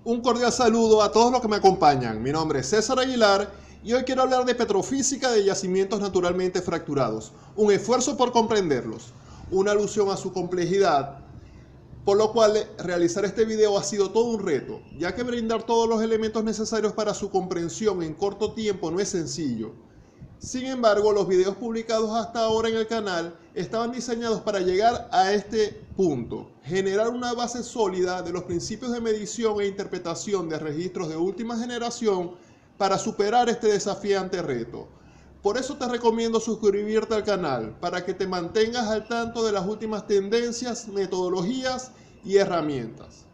Un cordial saludo a todos los que me acompañan. Mi nombre es César Aguilar y hoy quiero hablar de petrofísica de yacimientos naturalmente fracturados. Un esfuerzo por comprenderlos, una alusión a su complejidad, por lo cual realizar este video ha sido todo un reto, ya que brindar todos los elementos necesarios para su comprensión en corto tiempo no es sencillo. Sin embargo, los videos publicados hasta ahora en el canal estaban diseñados para llegar a este punto, generar una base sólida de los principios de medición e interpretación de registros de última generación para superar este desafiante reto. Por eso te recomiendo suscribirte al canal, para que te mantengas al tanto de las últimas tendencias, metodologías y herramientas.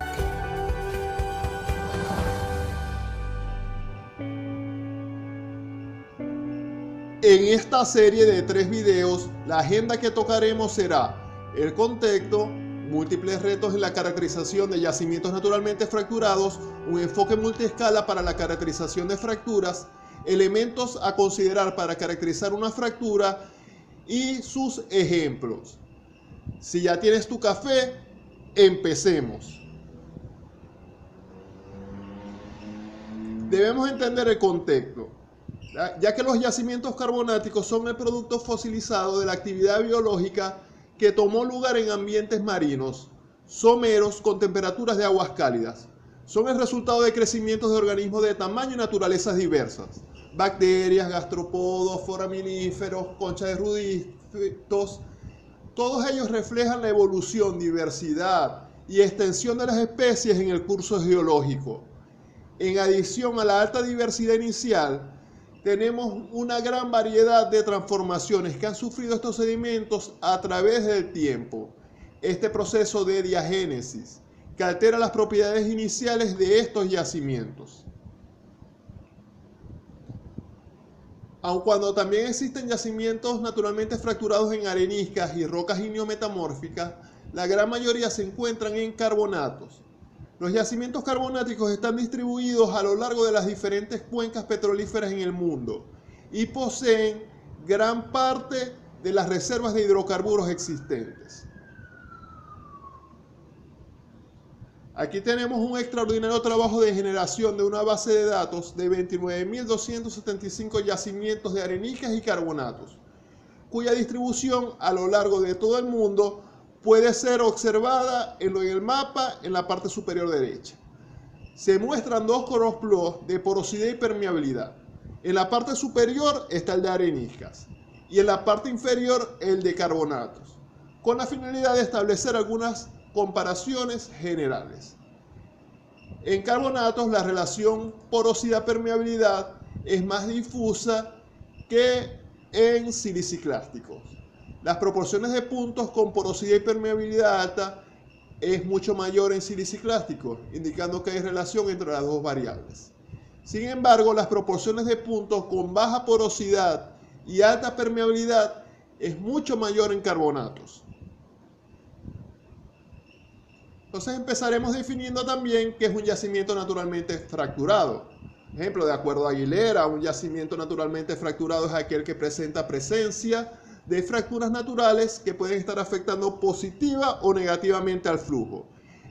En esta serie de 3 videos, la agenda que tocaremos será el contexto, múltiples retos en la caracterización de yacimientos naturalmente fracturados, un enfoque multiescala para la caracterización de fracturas, elementos a considerar para caracterizar una fractura y sus ejemplos. Si ya tienes tu café, empecemos. Debemos entender el contexto, ya que los yacimientos carbonáticos son el producto fosilizado de la actividad biológica que tomó lugar en ambientes marinos, someros con temperaturas de aguas cálidas. Son el resultado de crecimientos de organismos de tamaño y naturalezas diversas. Bacterias, gastrópodos, foraminíferos, conchas de ruditos. Todos ellos reflejan la evolución, diversidad y extensión de las especies en el curso geológico. En adición a la alta diversidad inicial, tenemos una gran variedad de transformaciones que han sufrido estos sedimentos a través del tiempo. Este proceso de diagénesis que altera las propiedades iniciales de estos yacimientos. Aun cuando también existen yacimientos naturalmente fracturados en areniscas y rocas igneometamórficas, la gran mayoría se encuentran en carbonatos. Los yacimientos carbonáticos están distribuidos a lo largo de las diferentes cuencas petrolíferas en el mundo y poseen gran parte de las reservas de hidrocarburos existentes. Aquí tenemos un extraordinario trabajo de generación de una base de datos de 29.275 yacimientos de areniscas y carbonatos, cuya distribución a lo largo de todo el mundo puede ser observada en el mapa en la parte superior derecha. Se muestran dos colores de porosidad y permeabilidad. En la parte superior está el de areniscas y en la parte inferior el de carbonatos, con la finalidad de establecer algunas comparaciones generales. En carbonatos la relación porosidad-permeabilidad es más difusa que en siliciclásticos. Las proporciones de puntos con porosidad y permeabilidad alta es mucho mayor en siliciclásticos, indicando que hay relación entre las dos variables. Sin embargo, las proporciones de puntos con baja porosidad y alta permeabilidad es mucho mayor en carbonatos. Entonces empezaremos definiendo también qué es un yacimiento naturalmente fracturado. Ejemplo, de acuerdo a Aguilera, un yacimiento naturalmente fracturado es aquel que presenta presencia de fracturas naturales que pueden estar afectando positiva o negativamente al flujo.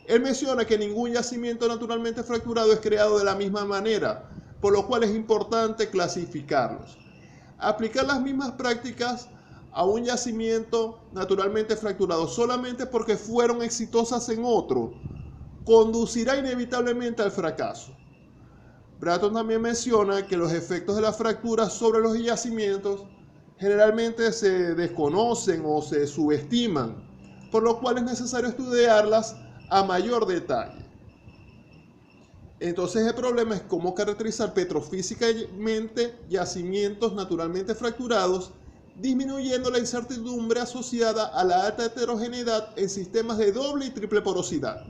Él menciona que ningún yacimiento naturalmente fracturado es creado de la misma manera, por lo cual es importante clasificarlos. Aplicar las mismas prácticas a un yacimiento naturalmente fracturado solamente porque fueron exitosas en otro conducirá inevitablemente al fracaso. Bratton también menciona que los efectos de las fracturas sobre los yacimientos generalmente se desconocen o se subestiman, por lo cual es necesario estudiarlas a mayor detalle. Entonces el problema es cómo caracterizar petrofísicamente yacimientos naturalmente fracturados, disminuyendo la incertidumbre asociada a la alta heterogeneidad en sistemas de doble y triple porosidad,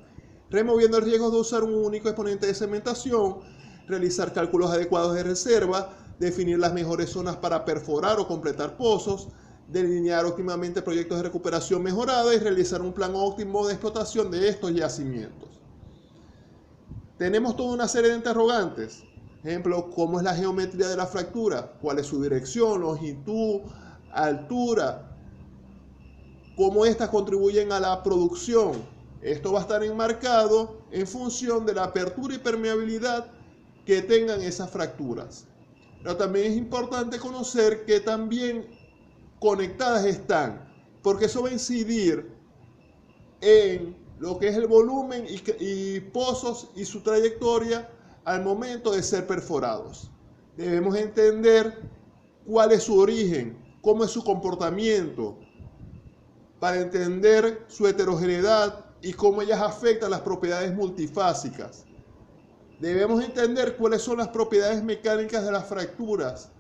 removiendo el riesgo de usar un único exponente de cementación, realizar cálculos adecuados de reserva, definir las mejores zonas para perforar o completar pozos, delinear óptimamente proyectos de recuperación mejorada y realizar un plan óptimo de explotación de estos yacimientos. Tenemos toda una serie de interrogantes. Ejemplo, ¿cómo es la geometría de la fractura? ¿Cuál es su dirección, longitud, altura? ¿Cómo estas contribuyen a la producción? Esto va a estar enmarcado en función de la apertura y permeabilidad que tengan esas fracturas. Pero también es importante conocer que también conectadas están, porque eso va a incidir en lo que es el volumen y pozos y su trayectoria al momento de ser perforados. Debemos entender cuál es su origen, cómo es su comportamiento, para entender su heterogeneidad y cómo ellas afectan las propiedades multifásicas. Debemos entender cuáles son las propiedades mecánicas de las fracturas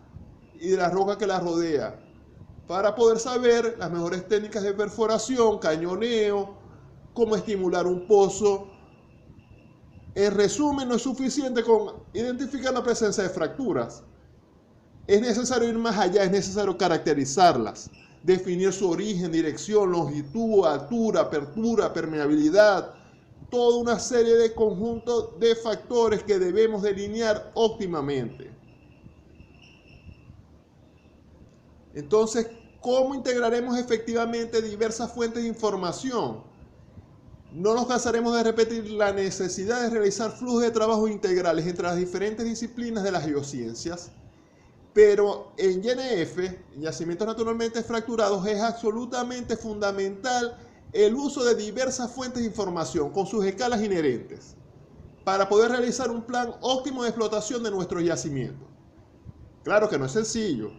y de la roca que las rodea, para poder saber las mejores técnicas de perforación, cañoneo, cómo estimular un pozo. En resumen, no es suficiente con identificar la presencia de fracturas. Es necesario ir más allá, es necesario caracterizarlas, definir su origen, dirección, longitud, altura, apertura, permeabilidad, toda una serie de conjuntos de factores que debemos delinear óptimamente. Entonces, ¿cómo integraremos efectivamente diversas fuentes de información? No nos cansaremos de repetir la necesidad de realizar flujos de trabajo integrales entre las diferentes disciplinas de las geociencias, pero en YNF, yacimientos naturalmente fracturados, es absolutamente fundamental el uso de diversas fuentes de información con sus escalas inherentes para poder realizar un plan óptimo de explotación de nuestros yacimientos. Claro que no es sencillo,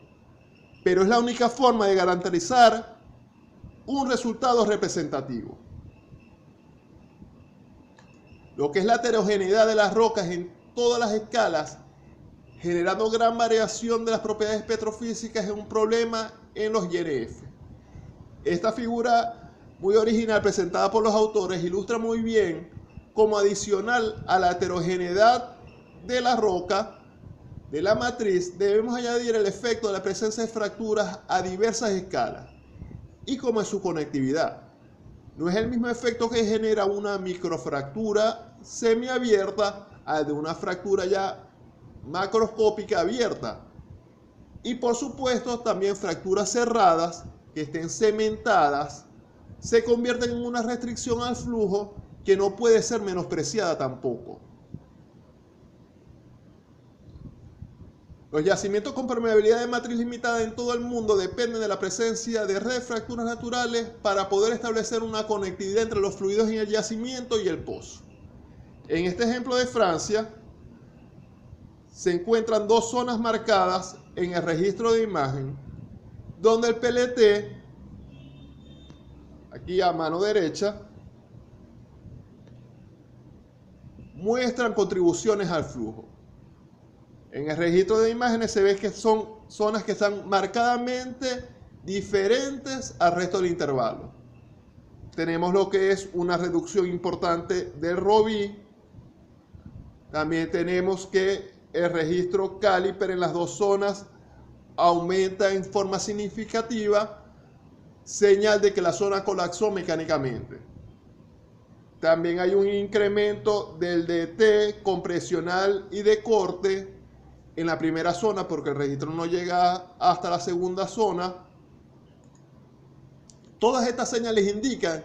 pero es la única forma de garantizar un resultado representativo. Lo que es la heterogeneidad de las rocas en todas las escalas, generando gran variación de las propiedades petrofísicas, es un problema en los YNF. Esta figura muy original presentada por los autores ilustra muy bien cómo adicional a la heterogeneidad de la roca, de la matriz, debemos añadir el efecto de la presencia de fracturas a diversas escalas y cómo es su conectividad. No es el mismo efecto que genera una microfractura semiabierta al de una fractura ya macroscópica abierta. Y por supuesto también fracturas cerradas que estén cementadas se convierten en una restricción al flujo que no puede ser menospreciada tampoco. Los yacimientos con permeabilidad de matriz limitada en todo el mundo dependen de la presencia de redes de fracturas naturales para poder establecer una conectividad entre los fluidos en el yacimiento y el pozo. En este ejemplo de Francia, se encuentran dos zonas marcadas en el registro de imagen, donde el PLT, aquí a mano derecha, muestran contribuciones al flujo. En el registro de imágenes se ve que son zonas que están marcadamente diferentes al resto del intervalo. Tenemos lo que es una reducción importante del ROBI. También tenemos que el registro caliper en las dos zonas aumenta en forma significativa, señal de que la zona colapsó mecánicamente. También hay un incremento del DT compresional y de corte en la primera zona porque el registro no llega hasta la segunda zona. Todas estas señales indican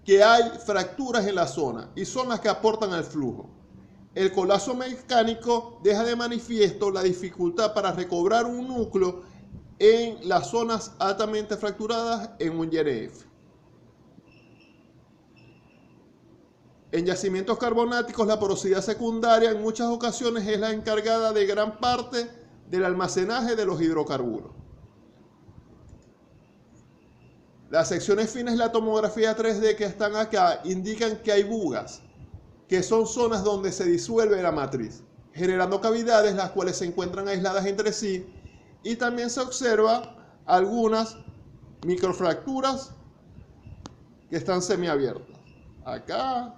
que hay fracturas en la zona y son las que aportan al flujo. El colapso mecánico deja de manifiesto la dificultad para recobrar un núcleo en las zonas altamente fracturadas en un YNF. En yacimientos carbonáticos, la porosidad secundaria en muchas ocasiones es la encargada de gran parte del almacenaje de los hidrocarburos. Las secciones finas de la tomografía 3D que están acá indican que hay bugas, que son zonas donde se disuelve la matriz, generando cavidades las cuales se encuentran aisladas entre sí, y también se observa algunas microfracturas que están semiabiertas. Acá,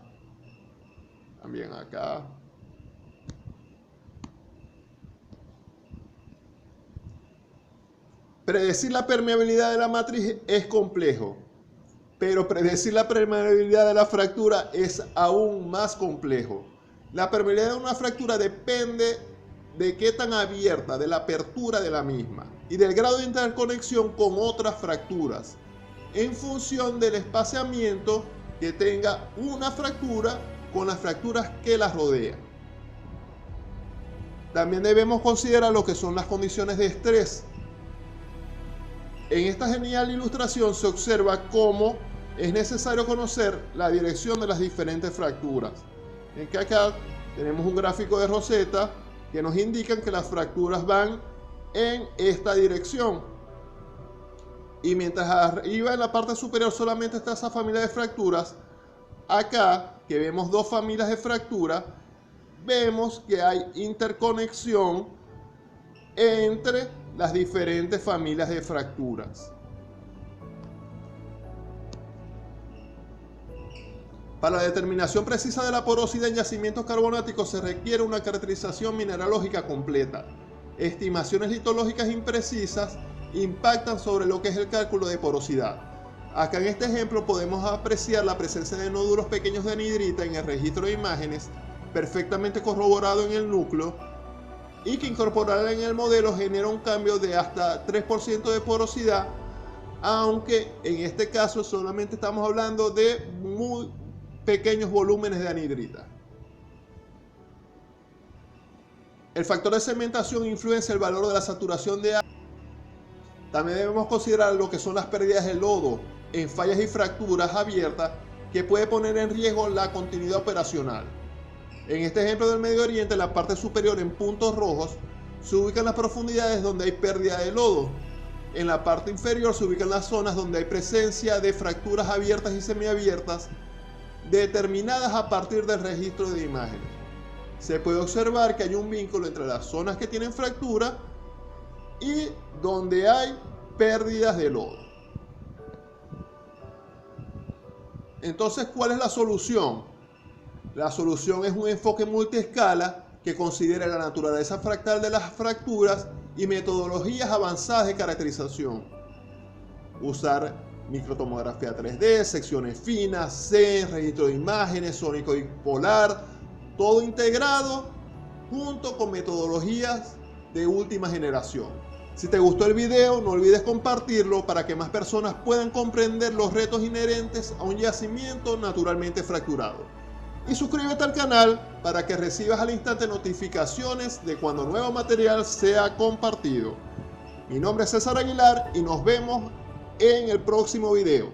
también acá. Predecir la permeabilidad de la matriz es complejo, pero predecir la permeabilidad de la fractura es aún más complejo. La permeabilidad de una fractura depende de qué tan abierta, de la apertura de la misma y del grado de interconexión con otras fracturas, en función del espaciamiento que tenga una fractura con las fracturas que las rodean. También debemos considerar lo que son las condiciones de estrés. En esta genial ilustración se observa cómo es necesario conocer la dirección de las diferentes fracturas. En que acá tenemos un gráfico de Rosetta que nos indican que las fracturas van en esta dirección. Y mientras arriba en la parte superior solamente está esa familia de fracturas, acá que vemos dos familias de fractura, vemos que hay interconexión entre las diferentes familias de fracturas. Para la determinación precisa de la porosidad en yacimientos carbonáticos se requiere una caracterización mineralógica completa. Estimaciones litológicas imprecisas impactan sobre lo que es el cálculo de porosidad. Acá en este ejemplo podemos apreciar la presencia de nódulos pequeños de anhidrita en el registro de imágenes, perfectamente corroborado en el núcleo, y que incorporarla en el modelo genera un cambio de hasta 3% de porosidad, aunque en este caso solamente estamos hablando de muy pequeños volúmenes de anhidrita. El factor de cementación influencia el valor de la saturación de agua. También debemos considerar lo que son las pérdidas de lodo en fallas y fracturas abiertas que puede poner en riesgo la continuidad operacional. En este ejemplo del Medio Oriente, en la parte superior en puntos rojos se ubican las profundidades donde hay pérdida de lodo. En la parte inferior se ubican las zonas donde hay presencia de fracturas abiertas y semiabiertas determinadas a partir del registro de imágenes. Se puede observar que hay un vínculo entre las zonas que tienen fractura y donde hay pérdidas de lodo. Entonces, ¿cuál es la solución? La solución es un enfoque multiescala que considera la naturaleza fractal de las fracturas y metodologías avanzadas de caracterización. Usar microtomografía 3D, secciones finas, SEM, registro de imágenes, sónico y polar, todo integrado junto con metodologías de última generación. Si te gustó el video, no olvides compartirlo para que más personas puedan comprender los retos inherentes a un yacimiento naturalmente fracturado. Y suscríbete al canal para que recibas al instante notificaciones de cuando nuevo material sea compartido. Mi nombre es César Aguilar y nos vemos en el próximo video.